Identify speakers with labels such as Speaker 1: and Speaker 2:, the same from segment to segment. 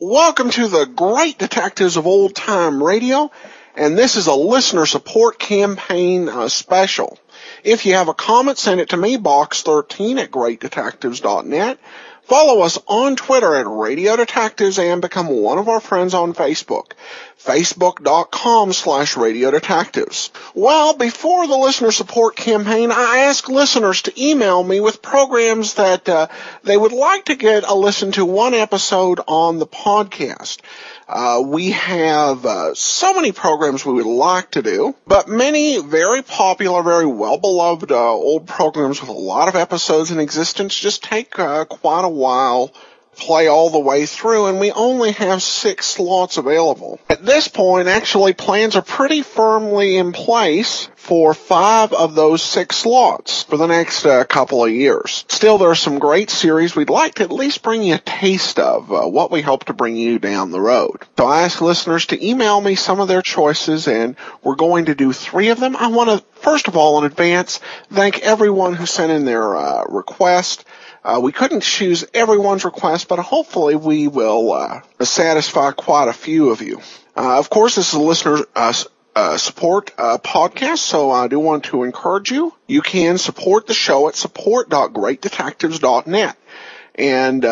Speaker 1: Welcome to the Great Detectives of Old Time Radio, and this is a listener support campaign special. If you have a comment, send it to me, box13@greatdetectives.net. Follow us on Twitter at Radio Detectives and become one of our friends on Facebook, facebook.com/Radio Detectives. Well, before the listener support campaign, I asked listeners to email me with programs that they would like to get a listen to one episode on the podcast. We have so many programs we would like to do, but many very popular, very well-beloved old programs with a lot of episodes in existence just take quite a while to play all the way through, and we only have 6 slots available. At this point, actually, plans are pretty firmly in place for 5 of those 6 slots for the next couple of years. Still, there are some great series we'd like to at least bring you a taste of, what we hope to bring you down the road. So I ask listeners to email me some of their choices, and we're going to do 3 of them. I want to, first of all, in advance, thank everyone who sent in their request. We couldn't choose everyone's request, but hopefully we will satisfy quite a few of you. Of course, this is a listener support podcast, so I do want to encourage you. You can support the show at support.greatdetectives.net, and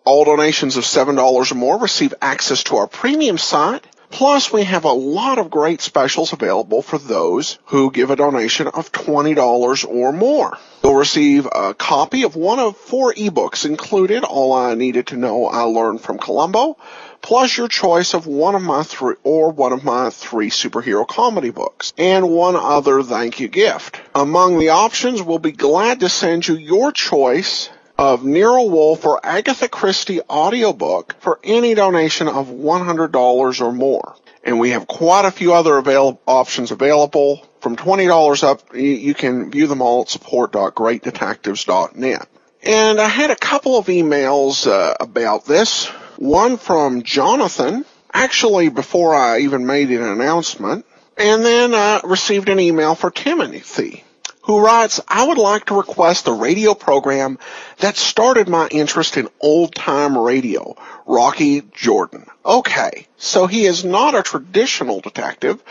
Speaker 1: all donations of $7 or more receive access to our premium site. Plus, we have a lot of great specials available for those who give a donation of $20 or more. You'll receive a copy of one of 4 ebooks included, All I Needed to Know I Learned from Columbo, plus your choice of one of my 3 superhero comedy books, and one other thank you gift. Among the options, we'll be glad to send you your choice of Nero Wolfe or Agatha Christie audiobook for any donation of $100 or more. And we have quite a few other options available. From $20 up, you can view them all at support.greatdetectives.net. And I had a couple of emails about this. One from Jonathan, actually before I even made an announcement, and then I received an email for Timothy, who writes, I would like to request the radio program that started my interest in old-time radio, Rocky Jordan. Okay, so he is not a traditional detective,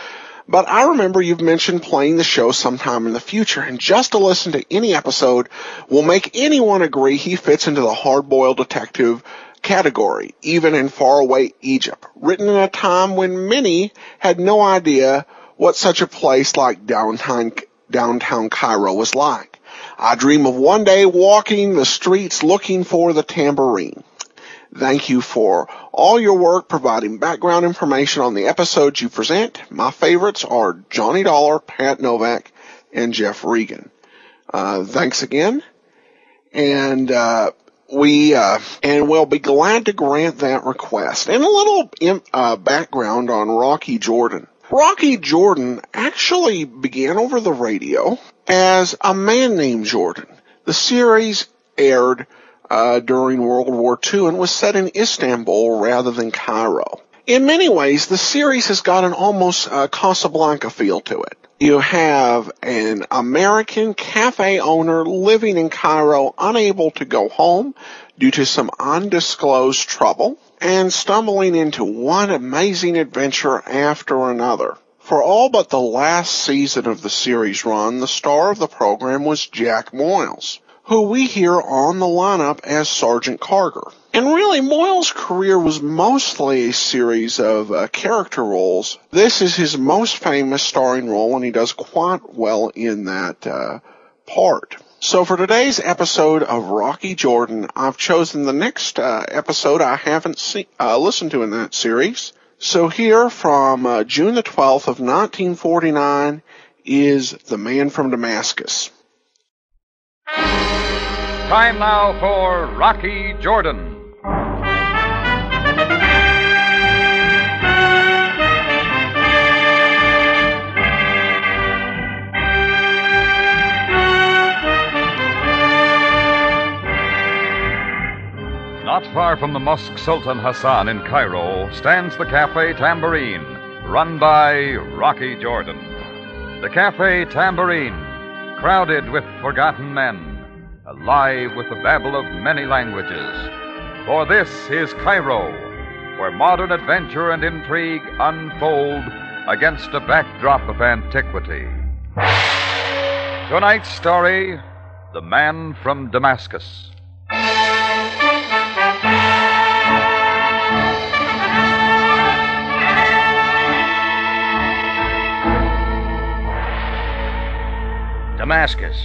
Speaker 1: but I remember you've mentioned playing the show sometime in the future, and just to listen to any episode will make anyone agree he fits into the hard-boiled detective category, even in faraway Egypt, written in a time when many had no idea what such a place like downtown Cairo was like. I dream of one day walking the streets looking for the tambourine. Thank you for all your work providing background information on the episodes you present. My favorites are Johnny Dollar, Pat Novak, and Jeff Regan. Thanks again. And we'll be glad to grant that request. And a little background on Rocky Jordan. Rocky Jordan actually began over the radio as a man named Jordan. The series aired during World War II and was set in Istanbul rather than Cairo. In many ways, the series has got an almost Casablanca feel to it. You have an American cafe owner living in Cairo, unable to go home due to some undisclosed trouble, and stumbling into one amazing adventure after another. For all but the last season of the series run, the star of the program was Jack Moyles, who we hear on the lineup as Sergeant Carger. And really, Moyles' career was mostly a series of character roles. This is his most famous starring role, and he does quite well in that part. So for today's episode of Rocky Jordan, I've chosen the next episode I haven't listened to in that series. So here from June the 12th of 1949 is The Man from Damascus.
Speaker 2: Time now for Rocky Jordan. from the Mosque Sultan Hassan in Cairo stands the Cafe Tambourine, run by Rocky Jordan. The Cafe Tambourine, crowded with forgotten men, alive with the babble of many languages. For this is Cairo, where modern adventure and intrigue unfold against a backdrop of antiquity. Tonight's story, The Man from Damascus.
Speaker 3: Damascus,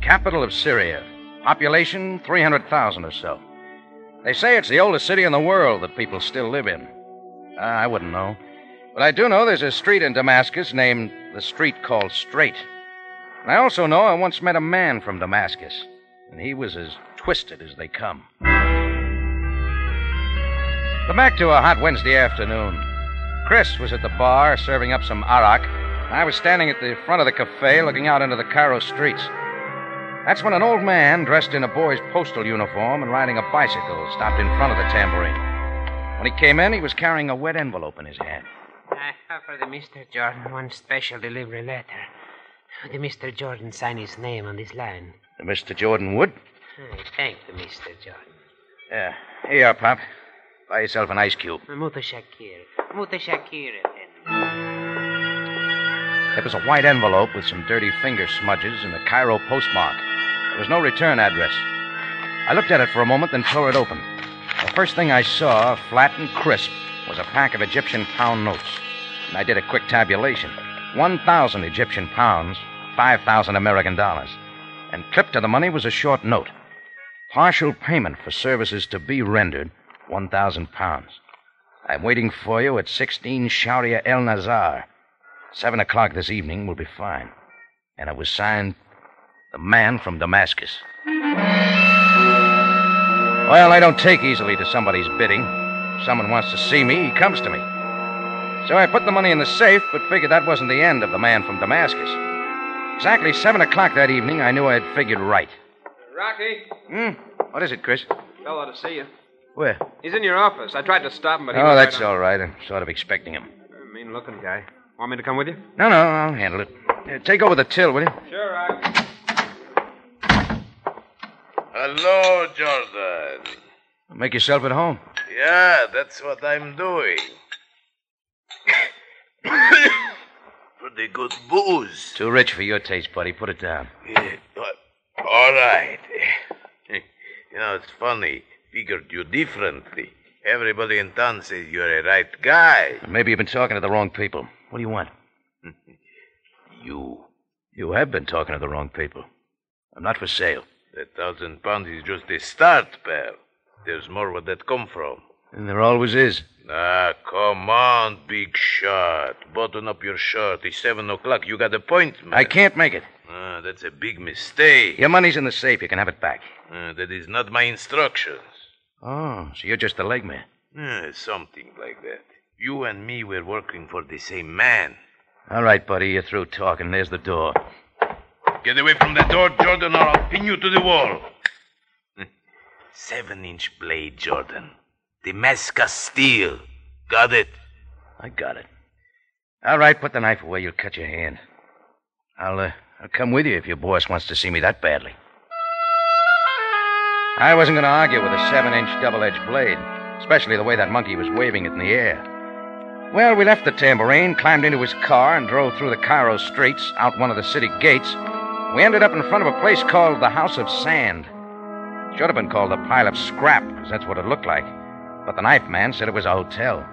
Speaker 3: capital of Syria. Population 300,000 or so. They say it's the oldest city in the world that people still live in. I wouldn't know. But I do know there's a street in Damascus named the street called Straight. And I also know I once met a man from Damascus, and he was as twisted as they come. But back to a hot Wednesday afternoon. Chris was at the bar serving up some arak, and I was standing at the front of the cafe looking out into the Cairo streets. That's when an old man dressed in a boy's postal uniform and riding a bicycle stopped in front of the Tambourine. When he came in, he was carrying a wet envelope in his hand.
Speaker 4: I have for the Mr. Jordan one special delivery letter. The Mr. Jordan sign his name on this line.
Speaker 3: Mr. Jordan Wood?
Speaker 4: I thank the Mr. Jordan.
Speaker 3: Here you are, Pop. Buy yourself an ice cube.
Speaker 4: Muta Shakir.
Speaker 3: It was a white envelope with some dirty finger smudges and a Cairo postmark. There was no return address. I looked at it for a moment, then tore it open. The first thing I saw, flat and crisp, was a pack of Egyptian pound notes. And I did a quick tabulation. 1,000 Egyptian pounds, 5,000 American dollars. And clipped to the money was a short note. Partial payment for services to be rendered, 1,000 pounds. I'm waiting for you at 16 Sharia El Nazar. 7 o'clock this evening will be fine. And it was signed, The Man from Damascus. Well, I don't take easily to somebody's bidding. If someone wants to see me, he comes to me. So I put the money in the safe, but figured that wasn't the end of The Man from Damascus. Exactly 7 o'clock that evening, I knew I had figured right.
Speaker 5: Rocky?
Speaker 3: What is it, Chris?
Speaker 5: Fellow to see you.
Speaker 3: Where?
Speaker 5: He's in your office. I tried to stop him, but he
Speaker 3: Oh,
Speaker 5: was
Speaker 3: that's
Speaker 5: right on.
Speaker 3: all right. I'm sort of expecting him.
Speaker 5: Mean-looking guy. Want me to come with you?
Speaker 3: No, I'll handle it. Take over the till, will you?
Speaker 5: Sure, Rocky.
Speaker 6: Hello, Jordan.
Speaker 3: Make yourself at home.
Speaker 6: Yeah, that's what I'm doing. Pretty good booze.
Speaker 3: Too rich for your taste, buddy. Put it down.
Speaker 6: Yeah, all right. You know, it's funny. Figured you differently. Everybody in town says you're a right guy.
Speaker 3: Maybe you've been talking to the wrong people. What do you want?
Speaker 6: You.
Speaker 3: You have been talking to the wrong people. I'm not for sale.
Speaker 6: That 1,000 pounds is just a start, pal. There's more where that come from.
Speaker 3: And there always is.
Speaker 6: Ah, come on, big shot. Button up your shirt. It's 7 o'clock. You got appointment.
Speaker 3: I can't make it.
Speaker 6: Ah, that's a big mistake.
Speaker 3: Your money's in the safe. You can have it back.
Speaker 6: That is not my instructions.
Speaker 3: Oh, so you're just the leg man.
Speaker 6: Something like that. You and me were working for the same man.
Speaker 3: All right, buddy. You're through talking. There's the door.
Speaker 6: Get away from the door, Jordan, or I'll pin you to the wall. 7-inch blade, Jordan. Damascus steel. Got it?
Speaker 3: I got it. All right, put the knife away. You'll cut your hand. I'll come with you if your boss wants to see me that badly. I wasn't going to argue with a 7-inch double-edged blade, especially the way that monkey was waving it in the air. Well, we left the Tambourine, climbed into his car, and drove through the Cairo streets, out one of the city gates. We ended up in front of a place called the House of Sand. Should have been called the Pile of Scrap, because that's what it looked like. But the knife man said it was a hotel.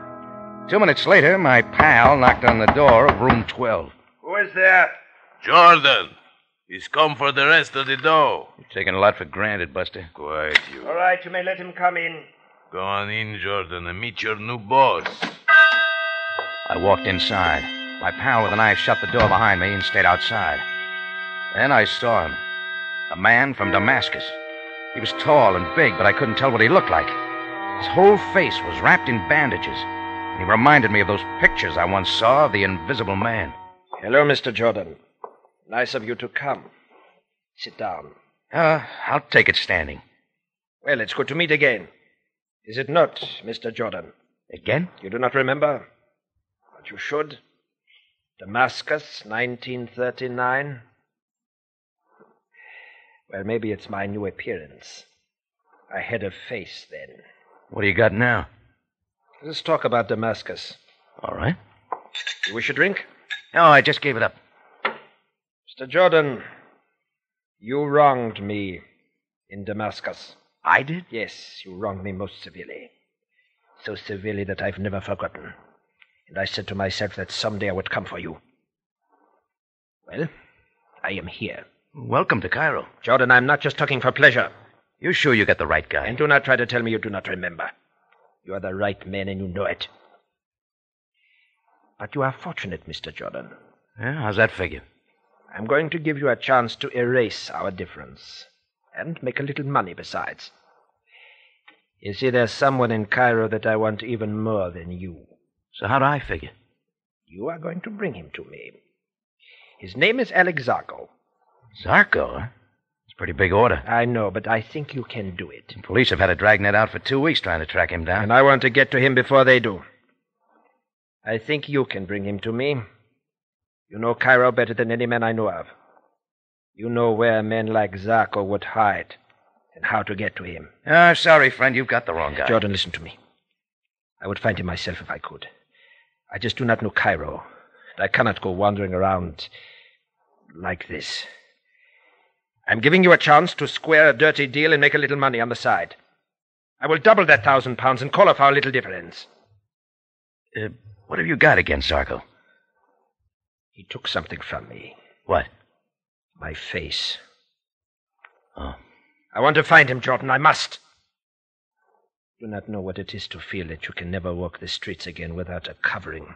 Speaker 3: 2 minutes later, my pal knocked on the door of room 12.
Speaker 6: Who is there? Jordan. He's come for the rest of the dough.
Speaker 3: You're taking a lot for granted, Buster.
Speaker 6: Quiet, you.
Speaker 7: All right, you may let him come in.
Speaker 6: Go on in, Jordan, and meet your new boss.
Speaker 3: I walked inside. My pal with the knife shut the door behind me and stayed outside. Then I saw him. A man from Damascus. He was tall and big, but I couldn't tell what he looked like. His whole face was wrapped in bandages. And he reminded me of those pictures I once saw of the Invisible Man.
Speaker 7: Hello, Mr. Jordan. Nice of you to come. Sit down.
Speaker 3: I'll take it standing.
Speaker 7: Well, it's good to meet again. Is it not, Mr. Jordan?
Speaker 3: Again?
Speaker 7: You do not remember? But you should. Damascus, 1939. Well, maybe it's my new appearance. I had a face then.
Speaker 3: What do you got now?
Speaker 7: Let's talk about Damascus.
Speaker 3: All right.
Speaker 7: You wish a drink?
Speaker 3: No, I just gave it up.
Speaker 7: Mr. Jordan, you wronged me in Damascus.
Speaker 3: I did?
Speaker 7: Yes, you wronged me most severely. So severely that I've never forgotten. And I said to myself that someday I would come for you. Well, I am here.
Speaker 3: Welcome to Cairo.
Speaker 7: Jordan, I'm not just talking for pleasure.
Speaker 3: You sure you got the right guy?
Speaker 7: And do not try to tell me you do not remember. You are the right man and you know it. But you are fortunate, Mr. Jordan.
Speaker 3: Yeah, how's that figure?
Speaker 7: I'm going to give you a chance to erase our difference. And make a little money besides. You see, there's someone in Cairo that I want even more than you.
Speaker 3: So how do I figure?
Speaker 7: You are going to bring him to me. His name is Alex Zarko.
Speaker 3: Zarko, huh? It's a pretty big order.
Speaker 7: I know, but I think you can do it.
Speaker 3: The police have had a dragnet out for 2 weeks trying to track him down.
Speaker 7: And I want to get to him before they do. I think you can bring him to me. You know Cairo better than any man I know of. You know where men like Zarko would hide and how to get to him.
Speaker 3: Sorry, friend, you've got the wrong guy.
Speaker 7: Jordan, listen to me. I would find him myself if I could. I just do not know Cairo. And I cannot go wandering around like this. I'm giving you a chance to square a dirty deal and make a little money on the side. I will double that £1,000 and call off our little difference.
Speaker 3: What have you got against Zarko?
Speaker 7: He took something from me.
Speaker 3: What?
Speaker 7: My face.
Speaker 3: Oh.
Speaker 7: I want to find him, Jordan. I must. Do not know what it is to feel that you can never walk the streets again without a covering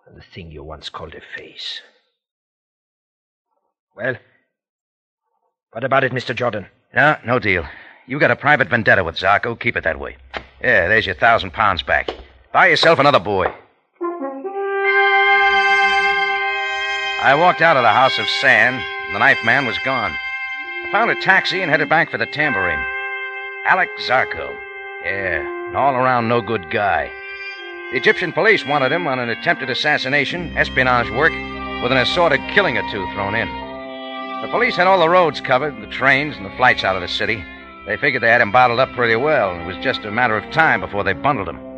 Speaker 7: and the thing you once called a face. Well, what about it, Mr. Jordan?
Speaker 3: No deal. You got a private vendetta with Zarko. Keep it that way. Yeah, there's your £1,000 back. Buy yourself another boy. I walked out of the house of sand, and the knife man was gone. I found a taxi and headed back for the Tambourine. Alex Zarko. Yeah, an all-around no-good guy. The Egyptian police wanted him on an attempted assassination, espionage work, with an assorted killing or two thrown in. The police had all the roads covered, the trains and the flights out of the city. They figured they had him bottled up pretty well, and it was just a matter of time before they bundled him.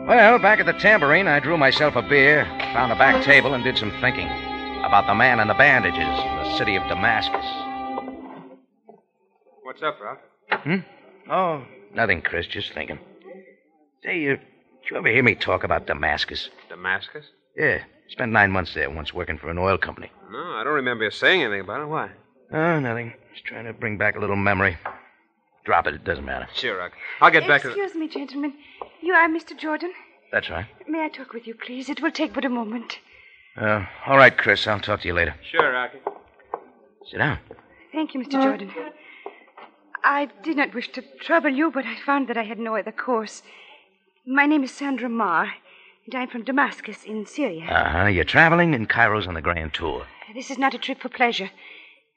Speaker 3: Well, back at the Tambourine, I drew myself a beer, found a back table, and did some thinking about the man in the bandages in the city of Damascus.
Speaker 5: What's up, Ralph?
Speaker 3: Oh, nothing, Chris, just thinking. Say, did you ever hear me talk about Damascus?
Speaker 5: Damascus?
Speaker 3: Yeah, spent 9 months there once working for an oil company.
Speaker 5: No, I don't remember you saying anything about it. Why?
Speaker 3: Oh, nothing. Just trying to bring back a little memory. Drop it, it doesn't matter.
Speaker 5: Sure, I'll get back to...
Speaker 8: Excuse me, gentlemen. You are Mr. Jordan?
Speaker 3: That's right.
Speaker 8: May I talk with you, please? It will take but a moment.
Speaker 3: All right, Chris, I'll talk to you later.
Speaker 5: Sure, Rocky.
Speaker 3: Sit down.
Speaker 8: Thank you, Mr. Jordan. I did not wish to trouble you, but I found that I had no other course. My name is Sandra Marr, and I'm from Damascus in Syria.
Speaker 3: You're traveling, and Cairo's on the grand tour.
Speaker 8: This is not a trip for pleasure.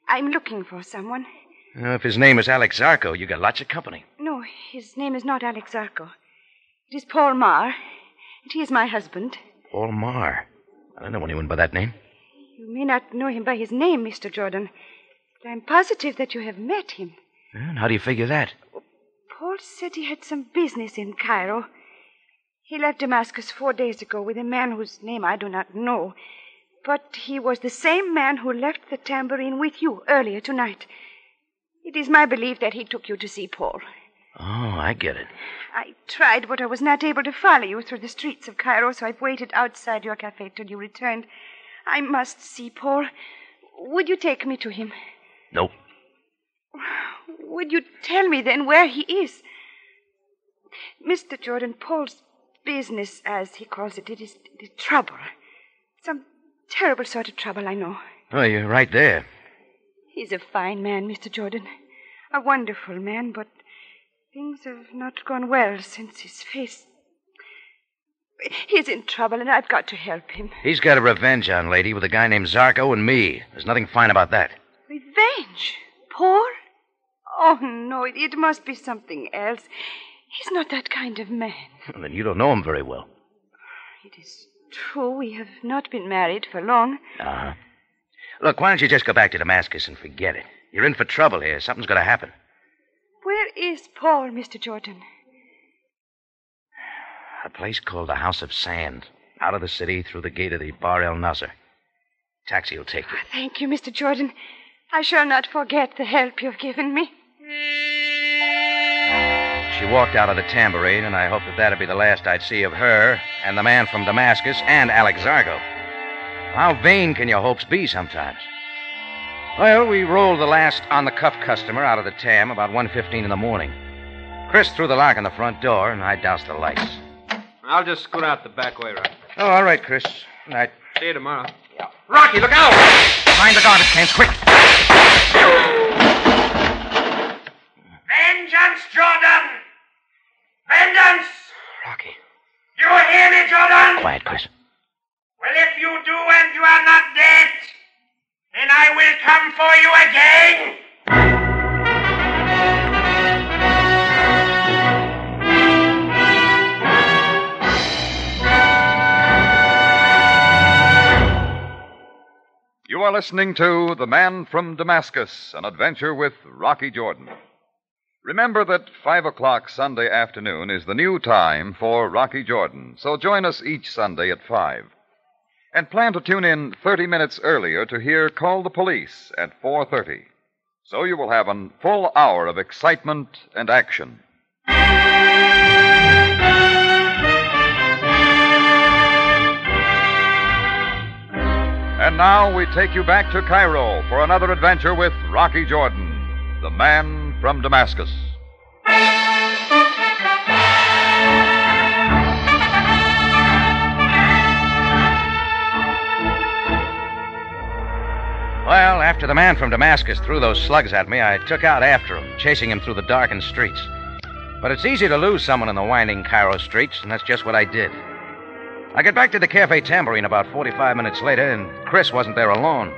Speaker 8: I'm looking for someone.
Speaker 3: If his name is Alex Zarko, you got lots of company.
Speaker 8: No, his name is not Alex Zarko. It is Paul Marr, and he is my husband.
Speaker 3: Paul Marr. I don't know anyone by that name.
Speaker 8: You may not know him by his name, Mr. Jordan, but I'm positive that you have met him.
Speaker 3: And how do you figure that?
Speaker 8: Paul said he had some business in Cairo. He left Damascus 4 days ago with a man whose name I do not know. But he was the same man who left the Tambourine with you earlier tonight. It is my belief that he took you to see Paul.
Speaker 3: Oh, I get it.
Speaker 8: I tried, but I was not able to follow you through the streets of Cairo, so I've waited outside your cafe till you returned. I must see Paul. Would you take me to him?
Speaker 3: Nope.
Speaker 8: Would you tell me then where he is? Mr. Jordan, Paul's business, as he calls it, it is trouble. Some terrible sort of trouble, I know.
Speaker 3: Oh, you're right there.
Speaker 8: He's a fine man, Mr. Jordan. A wonderful man, but things have not gone well since his face... He's in trouble, and I've got to help him.
Speaker 3: He's got a revenge on, lady, with a guy named Zarko and me. There's nothing fine about that.
Speaker 8: Revenge? Paul? Oh, no, it must be something else. He's not that kind of man.
Speaker 3: Well, then you don't know him very well.
Speaker 8: It is true we have not been married for long.
Speaker 3: Uh-huh. Look, why don't you just go back to Damascus and forget it? You're in for trouble here. Something's going to happen.
Speaker 8: Where is Paul, Mr. Jordan?
Speaker 3: A place called the House of Sand. Out of the city, through the gate of the Bar El Nasser. Taxi will take you.
Speaker 8: Thank you, Mr. Jordan. I shall not forget the help you've given me.
Speaker 3: She walked out of the tambourine, and I hoped that that'd be the last I'd see of her, and the man from Damascus, and Alex Zargo. How vain can your hopes be sometimes? Well, we rolled the last on-the-cuff customer out of the tam about 1:15 in the morning. Chris threw the lock on the front door, and I doused the lights.
Speaker 5: I'll just scoot out the back way, Rocky.
Speaker 3: Oh, all right, Chris. Good night.
Speaker 5: See you tomorrow.
Speaker 3: Yeah. Rocky, look out! Find the garbage cans, quick!
Speaker 9: Vengeance, Jordan! Vengeance!
Speaker 3: Rocky.
Speaker 9: You hear me, Jordan?
Speaker 3: Quiet, Chris.
Speaker 9: Well, if you do and you are not dead, then I will come for you again.
Speaker 2: You are listening to The Man from Damascus, an adventure with Rocky Jordan. Remember that 5 o'clock Sunday afternoon is the new time for Rocky Jordan, so join us each Sunday at 5. And plan to tune in 30 minutes earlier to hear Call the Police at 4:30. So you will have a full hour of excitement and action. And now we take you back to Cairo for another adventure with Rocky Jordan, the man from Damascus.
Speaker 3: Well, after the man from Damascus threw those slugs at me, I took out after him, chasing him through the darkened streets. But it's easy to lose someone in the winding Cairo streets, and that's just what I did. I got back to the Cafe Tambourine about 45 minutes later, and Chris wasn't there alone.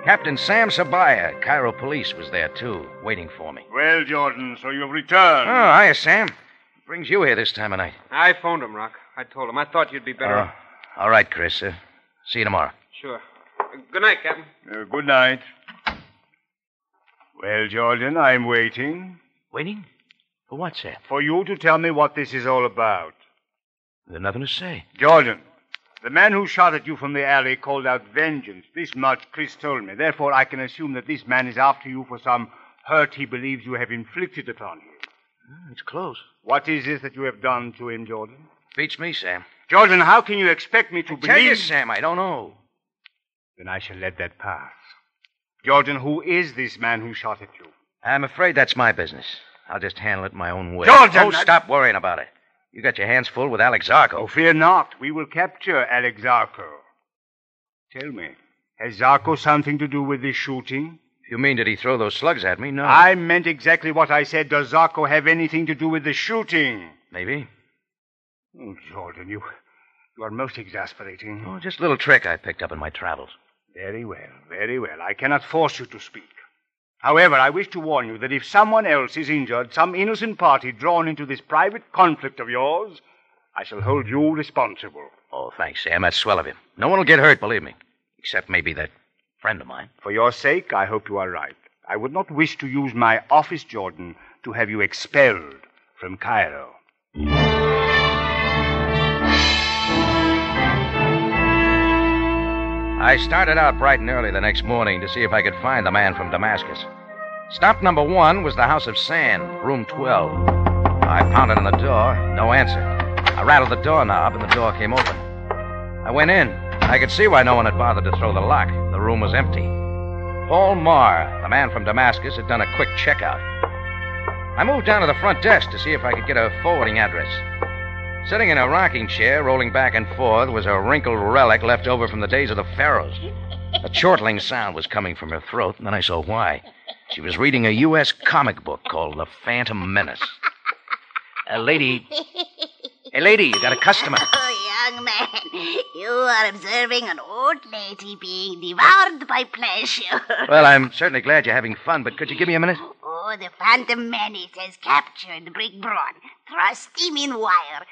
Speaker 3: Captain Sam Sabaya, Cairo police, was there, too, waiting for me.
Speaker 10: Well, Jordan, so you've returned.
Speaker 3: Oh, hiya, Sam. What brings you here this time of night?
Speaker 5: I phoned him, Rock. I told him. I thought you'd be better.
Speaker 3: All right, Chris. See you tomorrow.
Speaker 5: Sure. Good night, Captain.
Speaker 10: Good night. Well, Jordan, I'm waiting.
Speaker 3: Waiting? For what, Sam?
Speaker 10: For you to tell me what this is all about.
Speaker 3: There's nothing to say.
Speaker 10: Jordan, the man who shot at you from the alley called out vengeance. This much Chris told me. Therefore, I can assume that this man is after you for some hurt he believes you have inflicted upon him.
Speaker 3: It's close.
Speaker 10: What is it that you have done to him, Jordan?
Speaker 3: Beats me, Sam.
Speaker 10: Jordan, how can you expect me to believe...
Speaker 3: Tell you, Sam, I don't know.
Speaker 10: Then I shall let that pass. Jordan, who is this man who shot at you?
Speaker 3: I'm afraid that's my business. I'll just handle it my own way.
Speaker 10: Jordan!
Speaker 3: Oh, stop worrying about it. You got your hands full with Alex Zarko.
Speaker 10: Oh, fear not. We will capture Alex Zarko. Tell me, has Zarko something to do with this shooting?
Speaker 3: You mean, did he throw those slugs at me? No.
Speaker 10: I meant exactly what I said. Does Zarko have anything to do with the shooting?
Speaker 3: Maybe.
Speaker 10: Oh, Jordan, you are most exasperating.
Speaker 3: Oh, just a little trick I picked up in my travels.
Speaker 10: Very well, very well. I cannot force you to speak. However, I wish to warn you that if someone else is injured, some innocent party drawn into this private conflict of yours, I shall hold you responsible.
Speaker 3: Oh, thanks, Sam. That's swell of you. No one will get hurt, believe me. Except maybe that friend of mine.
Speaker 10: For your sake, I hope you are right. I would not wish to use my office, Jordan, to have you expelled from Cairo.
Speaker 3: I started out bright and early the next morning to see if I could find the man from Damascus. Stop number 1 was the House of Sand, room 12. I pounded on the door, no answer. I rattled the doorknob, and the door came open. I went in. I could see why no one had bothered to throw the lock. The room was empty. Paul Marr, the man from Damascus, had done a quick checkout. I moved down to the front desk to see if I could get a forwarding address. Sitting in a rocking chair, rolling back and forth, was a wrinkled relic left over from the days of the pharaohs. A chortling sound was coming from her throat, and then I saw why. She was reading a U.S. comic book called The Phantom Menace. Lady, you got a customer.
Speaker 11: Oh, young man, you are observing an old lady being devoured by pleasure.
Speaker 3: Well, I'm certainly glad you're having fun, but could you give me a minute?
Speaker 11: Oh, the Phantom Menace has captured the brig Brawn. trussed him in wire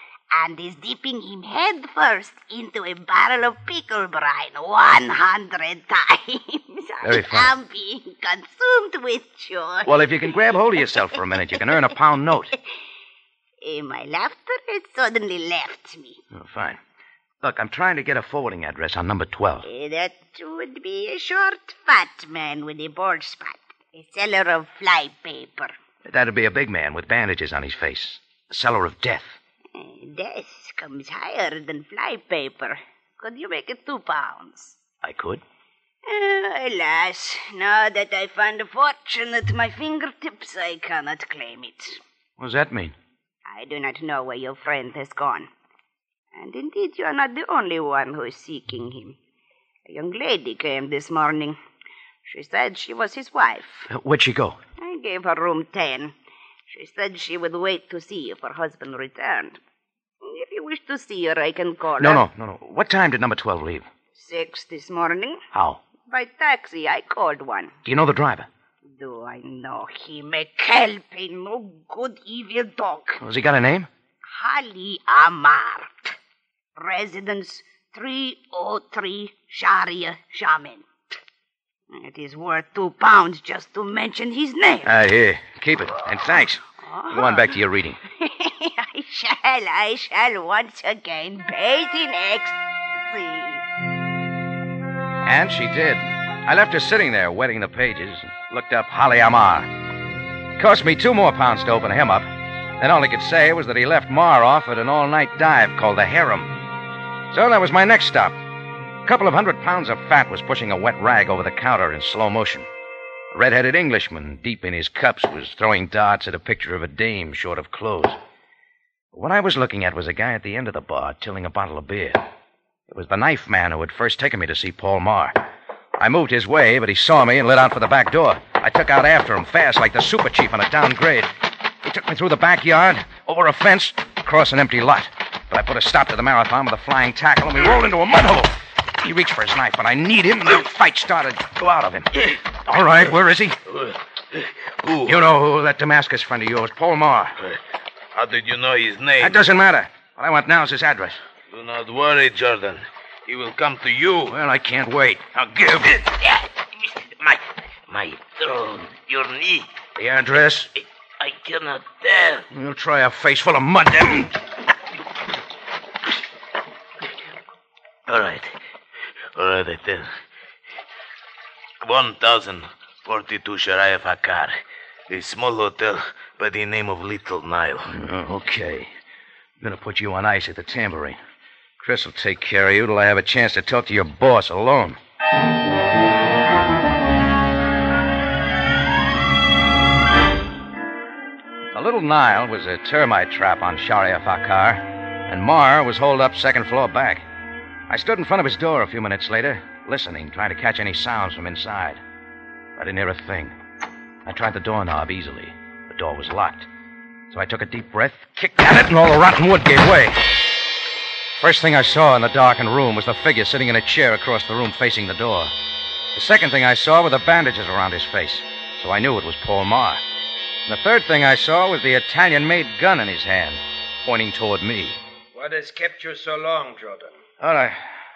Speaker 11: and is dipping him head first into a barrel of pickle brine 100 times.
Speaker 3: Very
Speaker 11: I
Speaker 3: funny.
Speaker 11: am being consumed with joy.
Speaker 3: Well, if you can grab hold of yourself for a minute, you can earn a £1 note.
Speaker 11: My laughter has suddenly left me.
Speaker 3: Oh, fine. Look, I'm trying to get a forwarding address on number 12.
Speaker 11: That would be a short, fat man with a bald spot. A seller of fly paper.
Speaker 3: That'd be a big man with bandages on his face. A seller of death.
Speaker 11: Death comes higher than fly paper. Could you make it £2?
Speaker 3: I could.
Speaker 11: Alas, now that I find a fortune at my fingertips, I cannot claim it.
Speaker 3: What does that mean?
Speaker 11: I do not know where your friend has gone. And indeed, you are not the only one who is seeking him. A young lady came this morning. She said she was his wife.
Speaker 3: Where'd she go?
Speaker 11: I gave her room 10. She said she would wait to see if her husband returned. If you wish to see her, I can call her.
Speaker 3: No. What time did number 12 leave?
Speaker 11: 6 this morning.
Speaker 3: How?
Speaker 11: By taxi, I called one.
Speaker 3: Do you know the driver?
Speaker 11: Do I know him? A kelp, a no good evil dog.
Speaker 3: Has he got a name?
Speaker 11: Hali Amart. Residence 303 Sharia Shaman. It is worth £2 just to mention his name.
Speaker 3: Here. Keep it. And thanks. Go on back to your reading.
Speaker 11: I shall once again bathe in ecstasy.
Speaker 3: And she did. I left her sitting there, wetting the pages, and looked up Hali Amar. It cost me £2 more to open him up. Then all he could say was that he left Mar off at an all-night dive called the Harem. So that was my next stop. A couple of 100 pounds of fat was pushing a wet rag over the counter in slow motion. A red-headed Englishman, deep in his cups, was throwing darts at a picture of a dame short of clothes. What I was looking at was a guy at the end of the bar tilling a bottle of beer. It was the knife man who had first taken me to see Paul Marr. I moved his way, but he saw me and lit out for the back door. I took out after him fast, like the super chief on a downgrade. He took me through the backyard, over a fence, across an empty lot. But I put a stop to the marathon with a flying tackle, and we rolled into a mud hole. He reached for his knife, but I kneed him, and the fight started to go out of him. All right, where is he?
Speaker 6: Who?
Speaker 3: You know that Damascus friend of yours, Paul Marr.
Speaker 6: How did you know his name?
Speaker 3: That doesn't matter. What I want now is his address.
Speaker 6: Do not worry, Jordan. He will come to you.
Speaker 3: Well, I can't wait. Now give.
Speaker 6: My throne, your knee.
Speaker 3: The address?
Speaker 6: I cannot tell.
Speaker 3: You'll try a face full of mud, then.
Speaker 6: All right, I tell. 1042 Shariah Fakar. A small hotel by the name of Little Nile.
Speaker 3: Okay. I'm going to put you on ice at the Tambourine. Chris will take care of you till I have a chance to talk to your boss alone. The Little Nile was a termite trap on Sharia Fakar, and Marr was holed up second floor back. I stood in front of his door a few minutes later, listening, trying to catch any sounds from inside. I didn't hear a thing. I tried the doorknob easily. The door was locked. So I took a deep breath, kicked at it, and all the rotten wood gave way. First thing I saw in the darkened room was the figure sitting in a chair across the room facing the door. The second thing I saw were the bandages around his face, so I knew it was Paul Marr. And the third thing I saw was the Italian-made gun in his hand, pointing toward me.
Speaker 12: What has kept you so long, Jordan?
Speaker 3: Oh,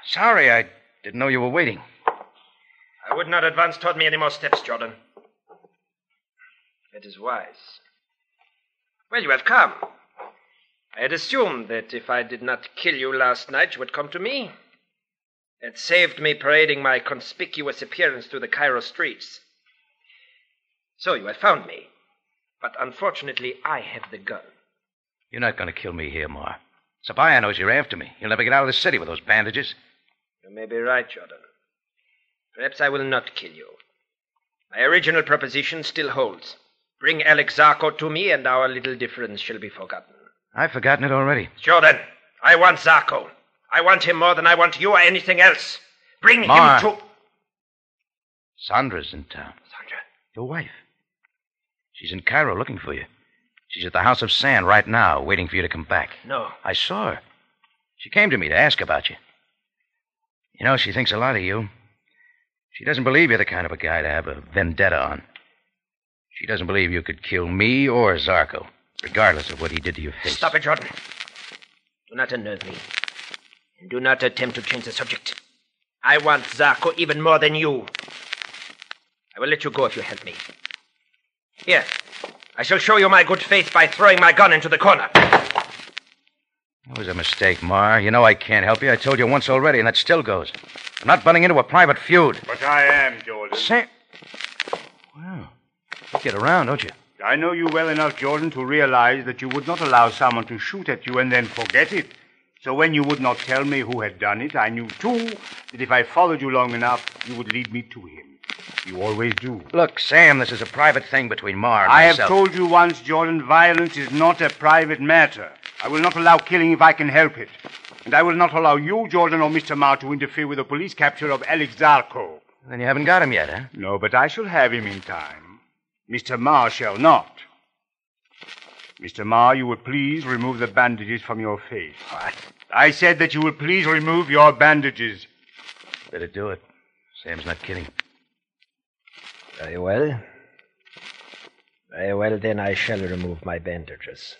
Speaker 3: sorry, I didn't know you were waiting.
Speaker 12: I would not advance toward me any more steps, Jordan. It is wise. Well, you have come. I had assumed that if I did not kill you last night, you would come to me. It saved me parading my conspicuous appearance through the Cairo streets. So you have found me. But unfortunately, I have the gun.
Speaker 3: You're not going to kill me here, Marr. Sabaya knows you're after me. You'll never get out of the city with those bandages.
Speaker 12: You may be right, Jordan. Perhaps I will not kill you. My original proposition still holds. Bring Alex Zarko to me, and our little difference shall be forgotten.
Speaker 3: I've forgotten it already.
Speaker 12: Jordan, I want Zarko. I want him more than I want you or anything else. Bring
Speaker 3: Marr.
Speaker 12: him to...
Speaker 3: Sandra's in town.
Speaker 12: Sandra?
Speaker 3: Your wife. She's in Cairo looking for you. She's at the House of Sand right now, waiting for you to come back.
Speaker 12: No.
Speaker 3: I saw her. She came to me to ask about you. You know, she thinks a lot of you. She doesn't believe you're the kind of a guy to have a vendetta on. She doesn't believe you could kill me or Zarko. regardless of what he did to your face.
Speaker 12: Stop it, Jordan. Do not unnerve me. And do not attempt to change the subject. I want Zarko even more than you. I will let you go if you help me. Here, I shall show you my good faith by throwing my gun into the corner.
Speaker 3: That was a mistake, Mar. You know I can't help you. I told you once already, and that still goes. I'm not butting into a private feud.
Speaker 10: But I am, Jordan.
Speaker 3: Sam. Well, you get around, don't you?
Speaker 10: I know you well enough, Jordan, to realize that you would not allow someone to shoot at you and then forget it. So when you would not tell me who had done it, I knew, too, that if I followed you long enough, you would lead me to him. You always do.
Speaker 3: Look, Sam, this is a private thing between Mar and
Speaker 10: I
Speaker 3: myself.
Speaker 10: have told you once, Jordan, violence is not a private matter. I will not allow killing if I can help it. And I will not allow you, Jordan, or Mr. Marr to interfere with the police capture of Alex Zarko.
Speaker 3: Then you haven't got him yet, huh?
Speaker 10: No, but I shall have him in time. Mr. Marr shall not. Mr. Marr, you will please remove the bandages from your face.
Speaker 3: What?
Speaker 10: I said that you will please remove your bandages.
Speaker 3: Better do it. Sam's not kidding.
Speaker 7: Very well. Very well, then I shall remove my bandages.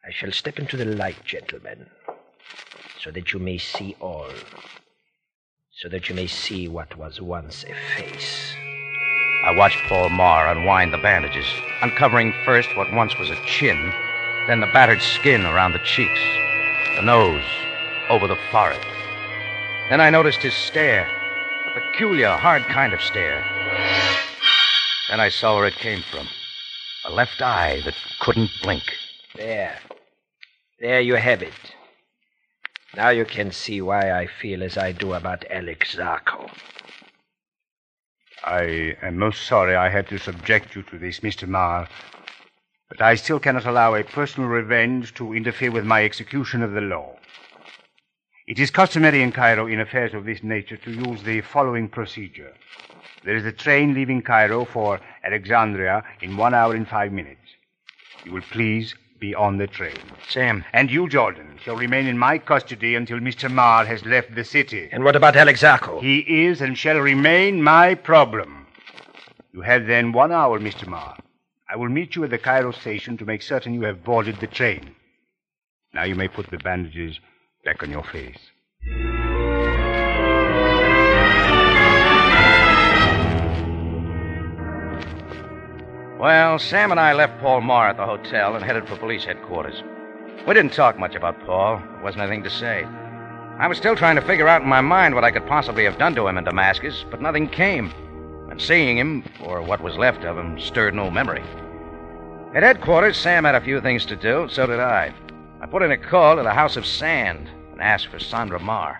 Speaker 7: I shall step into the light, gentlemen, so that you may see all. So that you may see what was once a face.
Speaker 3: I watched Paul Marr unwind the bandages, uncovering first what once was a chin, then the battered skin around the cheeks, the nose, over the forehead. Then I noticed his stare, a peculiar, hard kind of stare. Then I saw where it came from, a left eye that couldn't blink.
Speaker 7: There. There you have it. Now you can see why I feel as I do about Alex Zarko.
Speaker 10: I am most sorry I had to subject you to this, Mr. Marr. But I still cannot allow a personal revenge to interfere with my execution of the law. It is customary in Cairo in affairs of this nature to use the following procedure. There is a train leaving Cairo for Alexandria in 1 hour and 5 minutes. You will please be on the train.
Speaker 3: Sam.
Speaker 10: And you, Jordan, shall remain in my custody until Mr. Marr has left the city.
Speaker 7: And what about Alex Zarko?
Speaker 10: He is and shall remain my problem. You have then 1 hour, Mr. Marr. I will meet you at the Cairo station to make certain you have boarded the train. Now you may put the bandages back on your face.
Speaker 3: Well, Sam and I left Paul Marr at the hotel and headed for police headquarters. We didn't talk much about Paul. There wasn't anything to say. I was still trying to figure out in my mind what I could possibly have done to him in Damascus, but nothing came. And seeing him, or what was left of him, stirred no memory. At headquarters, Sam had a few things to do, so did I. I put in a call to the House of Sand and asked for Sandra Marr.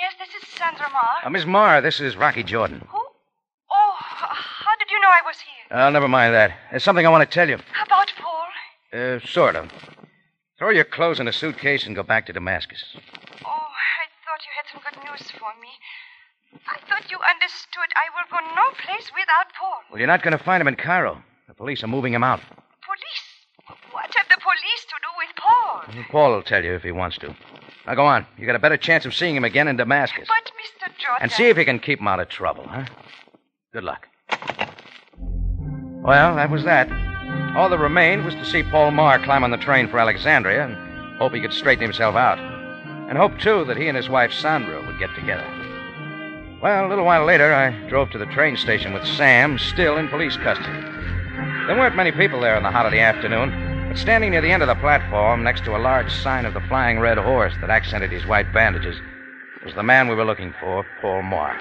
Speaker 8: Yes, this is Sandra Marr.
Speaker 3: Miss Marr, this is Rocky Jordan.
Speaker 8: Who? Oh, how did you know I was here?
Speaker 3: Never mind that. There's something I want to tell you.
Speaker 8: About Paul?
Speaker 3: Sort of. Throw your clothes in a suitcase and go back to Damascus.
Speaker 8: Oh, I thought you had some good news for me. I thought you understood I will go no place without Paul.
Speaker 3: Well, you're not going to find him in Cairo. The police are moving him out.
Speaker 8: Police? What have the police to do with Paul?
Speaker 3: Paul will tell you if he wants to. Now, go on. You got a better chance of seeing him again in Damascus.
Speaker 8: But, Mr. Jordan...
Speaker 3: And see if you can keep him out of trouble, huh? Good luck. Well, that was that. All that remained was to see Paul Marr climb on the train for Alexandria and hope he could straighten himself out. And hope, too, that he and his wife Sandra would get together. Well, a little while later, I drove to the train station with Sam, still in police custody. There weren't many people there in the hot of the afternoon, but standing near the end of the platform, next to a large sign of the Flying Red Horse that accented his white bandages, was the man we were looking for, Paul Marr.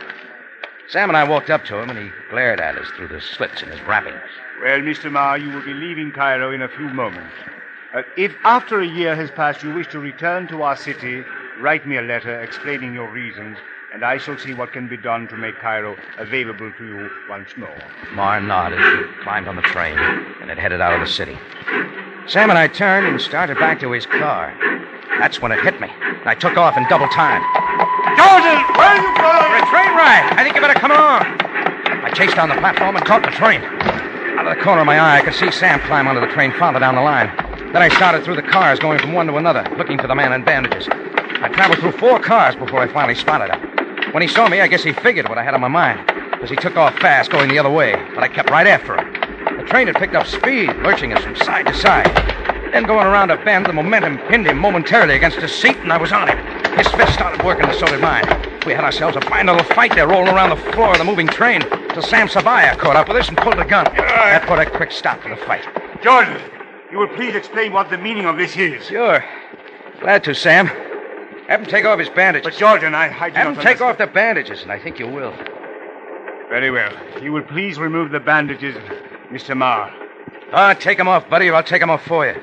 Speaker 3: Sam and I walked up to him, and he glared at us through the slits in his wrappings.
Speaker 10: Well, Mr. Marr, you will be leaving Cairo in a few moments. If after a year has passed you wish to return to our city, write me a letter explaining your reasons, and I shall see what can be done to make Cairo available to you once more.
Speaker 3: Marr nodded, climbed on the train, and it headed out of the city. Sam and I turned and started back to his car. That's when it hit me. I took off in double time.
Speaker 10: Jordan, where are you going?
Speaker 3: For a train ride. I think you better come along. I chased down the platform and caught the train. Out of the corner of my eye, I could see Sam climb onto the train farther down the line. Then I started through the cars, going from one to another, looking for the man in bandages. I traveled through 4 cars before I finally spotted him. When he saw me, I guess he figured what I had on my mind, because he took off fast, going the other way, but I kept right after him. The train had picked up speed, lurching us from side to side. Then going around a bend, the momentum pinned him momentarily against his seat, and I was on him. His fist started working, and so did mine. We had ourselves a fine little fight there, rolling around the floor of the moving train, till Sam Sabaya caught up with us and pulled a gun. That put a quick stop to the fight.
Speaker 10: Jordan, you will please explain what the meaning of this is.
Speaker 3: Sure. Glad to, Sam. Have him take off his bandages.
Speaker 10: But, Jordan, I
Speaker 3: Have him take off the bandages, and I think you will.
Speaker 10: Very well. You will please remove the bandages, Mr. Marr.
Speaker 3: Take them off, buddy, or I'll take them off for you.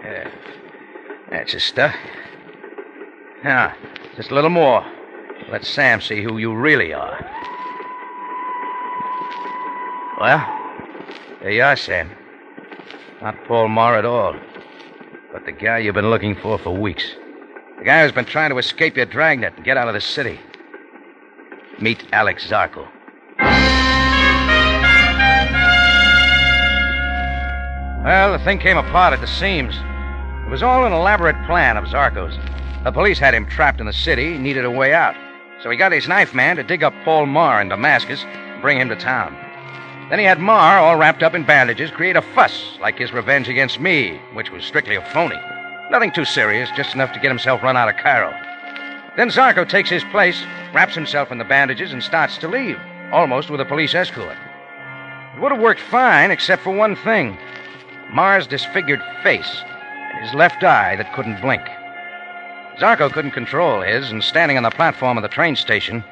Speaker 3: Yeah. That's his stuff. Now, just a little more. Let Sam see who you really are. Well, there you are, Sam. Not Paul Marr at all, but the guy you've been looking for weeks. The guy who's been trying to escape your dragnet and get out of the city. Meet Alex Zarko. Well, the thing came apart at the seams. It was all an elaborate plan of Zarko's. The police had him trapped in the city. He needed a way out. So he got his knife man to dig up Paul Marr in Damascus and bring him to town. Then he had Marr, all wrapped up in bandages, create a fuss like his revenge against me, which was strictly a phony. Nothing too serious, just enough to get himself run out of Cairo. Then Zarko takes his place, wraps himself in the bandages, and starts to leave, almost with a police escort. It would have worked fine, except for one thing. Marr's disfigured face and his left eye that couldn't blink. Zarko couldn't control his, and standing on the platform of the train station,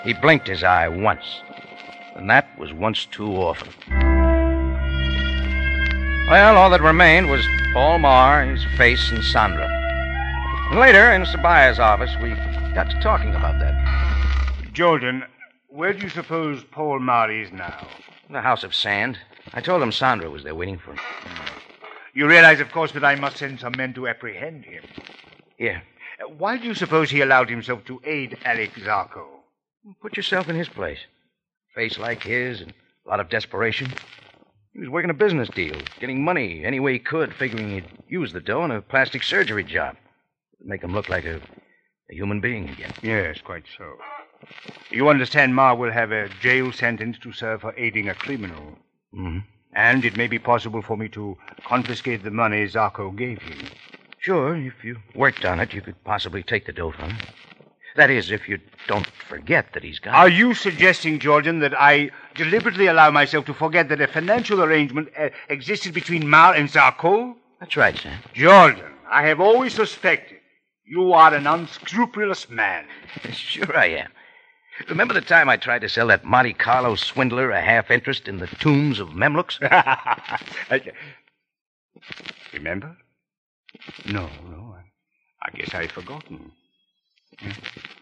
Speaker 3: he blinked his eye once. And that was once too often. Well, all that remained was Paul Marr, his face, and Sandra. And later, in Sabaya's office, we got to talking about that.
Speaker 10: Jordan, where do you suppose Paul Marr is now?
Speaker 3: The House of Sand. I told him Sandra was there waiting for him.
Speaker 10: You realize, of course, that I must send some men to apprehend him.
Speaker 3: Yeah.
Speaker 10: Why do you suppose he allowed himself to aid Alex Zarko?
Speaker 3: Put yourself in his place. Face like his and a lot of desperation. He was working a business deal, getting money any way he could, figuring he'd use the dough in a plastic surgery job. Make him look like a human being again.
Speaker 10: Yes, quite so. You understand Marr will have a jail sentence to serve for aiding a criminal.
Speaker 3: Mm-hmm.
Speaker 10: And it may be possible for me to confiscate the money Zarko gave him.
Speaker 3: Sure, if you worked on it, you could possibly take the dough from him. That is, if you don't forget that he's got it.
Speaker 10: Are you suggesting, Jordan, that I deliberately allow myself to forget that a financial arrangement existed between Marr and Zarko?
Speaker 3: That's right, Sam.
Speaker 10: Jordan, I have always suspected you are an unscrupulous man.
Speaker 3: Sure I am. Remember the time I tried to sell that Monte Carlo swindler a half interest in the tombs of Memlooks?
Speaker 10: Remember? No, I guess I've forgotten.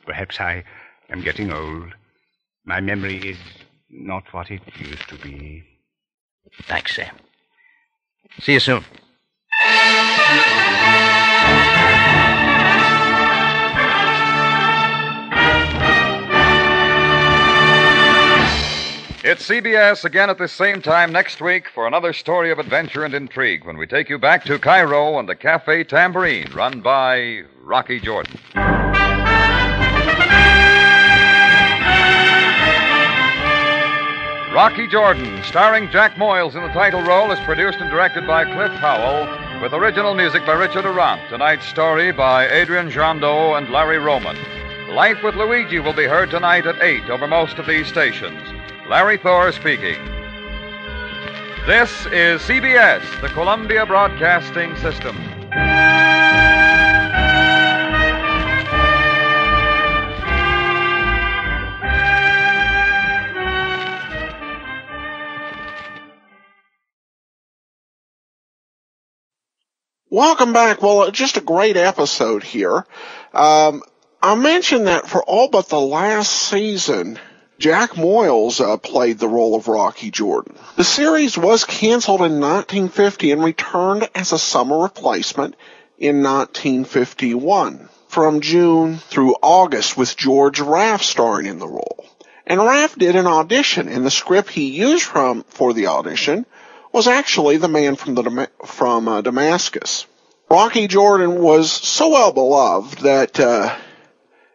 Speaker 10: Perhaps I am getting old. My memory is not what it used to be.
Speaker 3: Thanks, Sam. See you soon.
Speaker 2: It's CBS again at the same time next week for another story of adventure and intrigue when we take you back to Cairo and the Cafe Tambourine, run by Rocky Jordan. Rocky Jordan, starring Jack Moyles in the title role, is produced and directed by Cliff Howell, with original music by Richard Arant. Tonight's story by Adrian Jando and Larry Roman. Life with Luigi will be heard tonight at 8 over most of these stations. Larry Thor speaking. This is CBS, the Columbia Broadcasting System.
Speaker 1: Welcome back. Well, just a great episode here. I mentioned that for all but the last season, Jack Moyles played the role of Rocky Jordan. The series was canceled in 1950 and returned as a summer replacement in 1951, from June through August, with George Raff starring in the role. And Raff did an audition, and the script he used for the audition was actually The Man from Damascus. Rocky Jordan was so well beloved that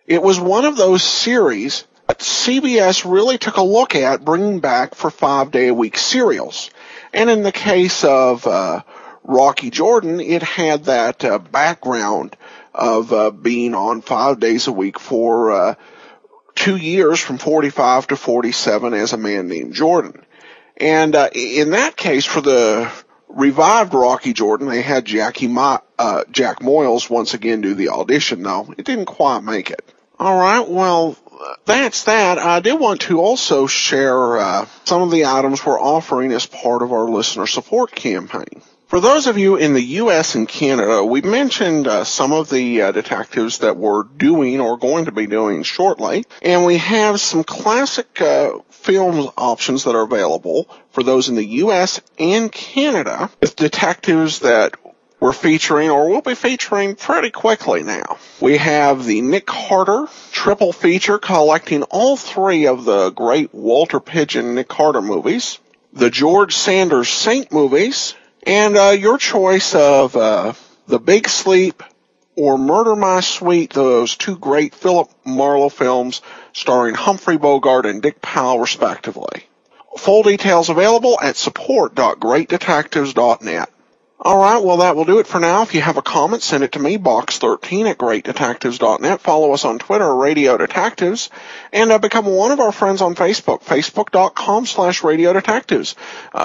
Speaker 1: it was one of those series CBS really took a look at bringing back for 5-day-a-week serials. And in the case of Rocky Jordan, it had that background of being on 5 days a week for 2 years, from 45 to 47, as a man named Jordan. And in that case, for the revived Rocky Jordan, they had Jack Moyles once again do the audition, though it didn't quite make it. All right, well, that's that. I did want to also share some of the items we're offering as part of our listener support campaign. For those of you in the U.S. and Canada, we mentioned some of the detectives that we're doing or going to be doing shortly, and we have some classic film options that are available for those in the U.S. and Canada with detectives that we're featuring or will be featuring pretty quickly now. We have the Nick Carter triple feature collecting all 3 of the great Walter Pidgeon Nick Carter movies, the George Sanders Saint movies, and your choice of The Big Sleep or Murder My Sweet, those 2 great Philip Marlowe films starring Humphrey Bogart and Dick Powell, respectively. Full details available at support.greatdetectives.net. All right, well, that will do it for now. If you have a comment, send it to me, box13@greatdetectives.net. Follow us on Twitter, Radio Detectives, and become one of our friends on Facebook, facebook.com/Radio Detectives.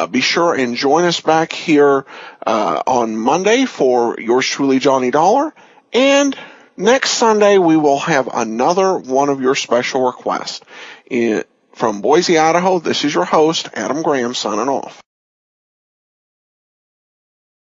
Speaker 1: Be sure and join us back here on Monday for yours truly, Johnny Dollar. And next Sunday, we will have another one of your special requests. From Boise, Idaho, this is your host, Adam Graham, signing off.